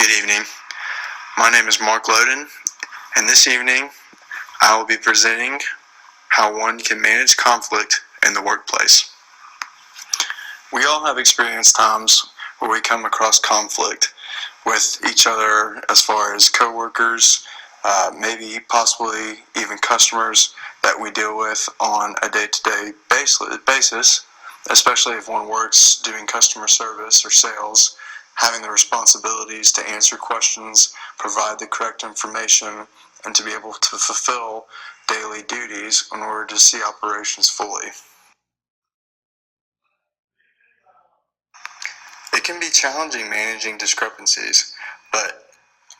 Good evening. My name is Mark Loden, and this evening I will be presenting how one can manage conflict in the workplace. We all have experienced times where we come across conflict with each other as far as coworkers, maybe possibly even customers that we deal with on a day-to-day basis, especially if one works doing customer service or sales, having the responsibilities to answer questions, provide the correct information, and to be able to fulfill daily duties in order to see operations fully. It can be challenging managing discrepancies, but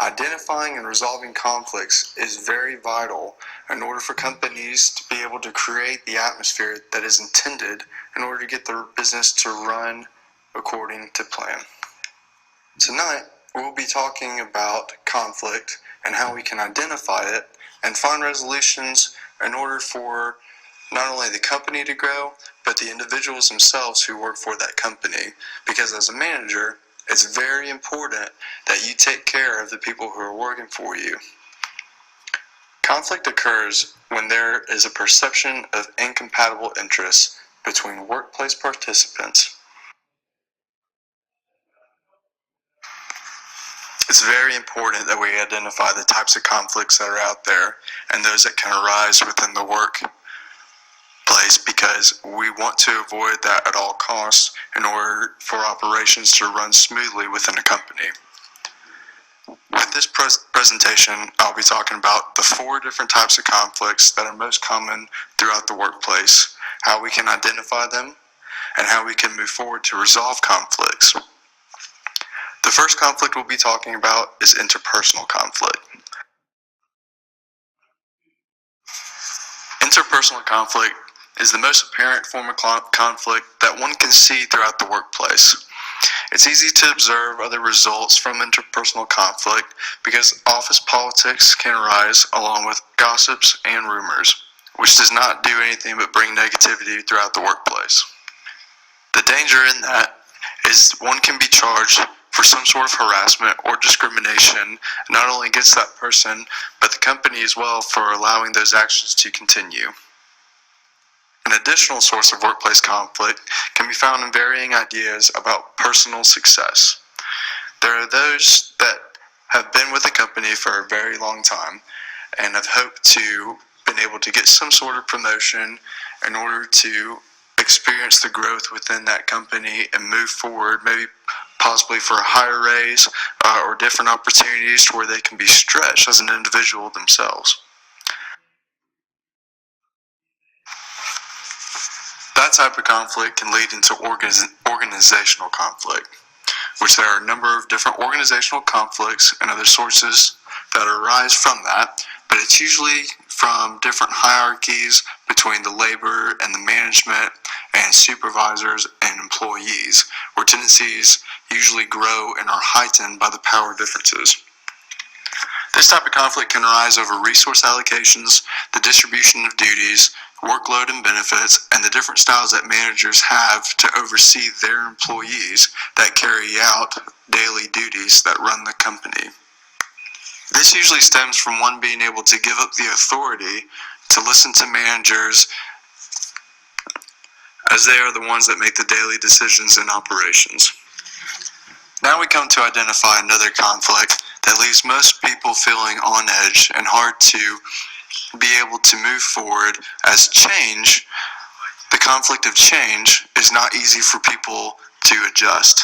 identifying and resolving conflicts is very vital in order for companies to be able to create the atmosphere that is intended in order to get their business to run according to plan. Tonight, we'll be talking about conflict and how we can identify it and find resolutions in order for not only the company to grow, but the individuals themselves who work for that company. Because as a manager, it's very important that you take care of the people who are working for you. Conflict occurs when there is a perception of incompatible interests between workplace participants. It's very important that we identify the types of conflicts that are out there and those that can arise within the workplace, because we want to avoid that at all costs in order for operations to run smoothly within a company. With this presentation, I'll be talking about the 4 different types of conflicts that are most common throughout the workplace, how we can identify them, and how we can move forward to resolve conflicts. The first conflict we'll be talking about is interpersonal conflict. Interpersonal conflict is the most apparent form of conflict that one can see throughout the workplace. It's easy to observe other results from interpersonal conflict because office politics can arise along with gossips and rumors, which does not do anything but bring negativity throughout the workplace. The danger in that is one can be charged for some sort of harassment or discrimination, not only against that person, but the company as well for allowing those actions to continue. An additional source of workplace conflict can be found in varying ideas about personal success. There are those that have been with the company for a very long time and have hoped to been able to get some sort of promotion in order to experience the growth within that company and move forward, maybe possibly for a higher raise or different opportunities where they can be stretched as an individual themselves. That type of conflict can lead into organizational conflict, which there are a number of different organizational conflicts and other sources that arise from that, but it's usually from different hierarchies between the labor and the management and supervisors and employees, where tendencies usually grow and are heightened by the power differences. This type of conflict can arise over resource allocations, the distribution of duties, workload and benefits, and the different styles that managers have to oversee their employees that carry out daily duties that run the company. This usually stems from one being able to give up the authority to listen to managers, as they are the ones that make the daily decisions in operations. Now we come to identify another conflict that leaves most people feeling on edge and hard to be able to move forward, as change, the conflict of change, is not easy for people to adjust.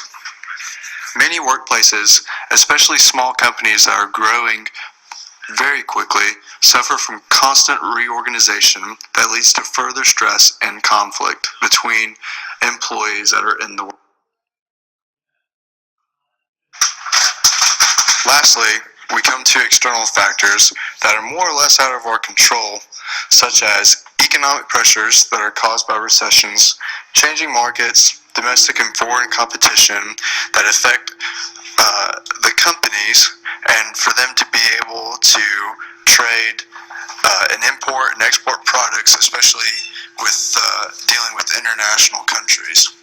Many workplaces, especially small companies that are growing very quickly, suffer from constant reorganization that leads to further stress and conflict between employees that are in the work. Lastly, we come to external factors that are more or less out of our control, such as economic pressures that are caused by recessions, changing markets, domestic and foreign competition that affect the companies, and for them to be able to trade and import and export products, especially with dealing with international countries.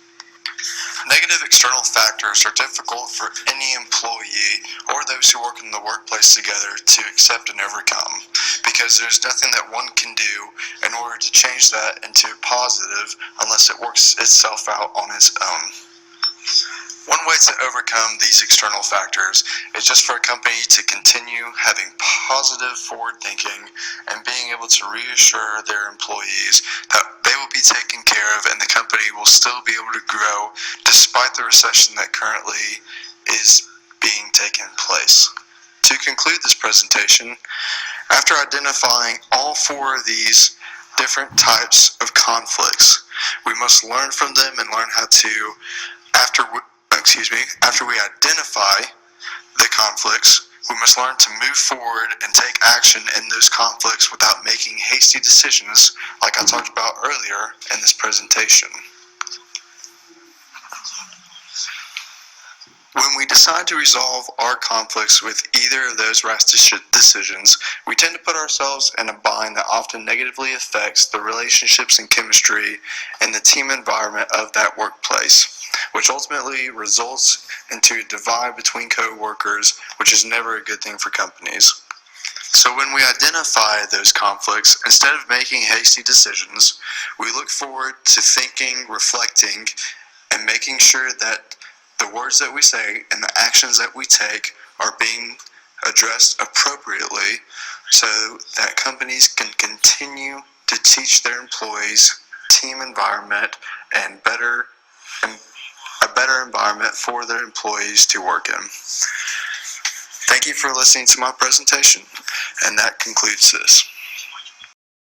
Negative external factors are difficult for any employee or those who work in the workplace together to accept and overcome, because there's nothing that one can do in order to change that into a positive unless it works itself out on its own. One way to overcome these external factors is just for a company to continue having positive forward thinking and being able to reassure their employees that they will be taken care of and the company will still be able to grow despite the recession that currently is being taken place. To conclude this presentation, after identifying all four of these different types of conflicts, we must learn from them and learn how to, after we identify the conflicts, we must learn to move forward and take action in those conflicts without making hasty decisions like I talked about earlier in this presentation. When we decide to resolve our conflicts with either of those rash decisions, we tend to put ourselves in a bind that often negatively affects the relationships and chemistry and the team environment of that workplace, which ultimately results into a divide between co-workers, which is never a good thing for companies. So when we identify those conflicts, instead of making hasty decisions, we look forward to thinking, reflecting, and making sure that the words that we say and the actions that we take are being addressed appropriately so that companies can continue to teach their employees team environment and a better environment for their employees to work in. Thank you for listening to my presentation, and that concludes this.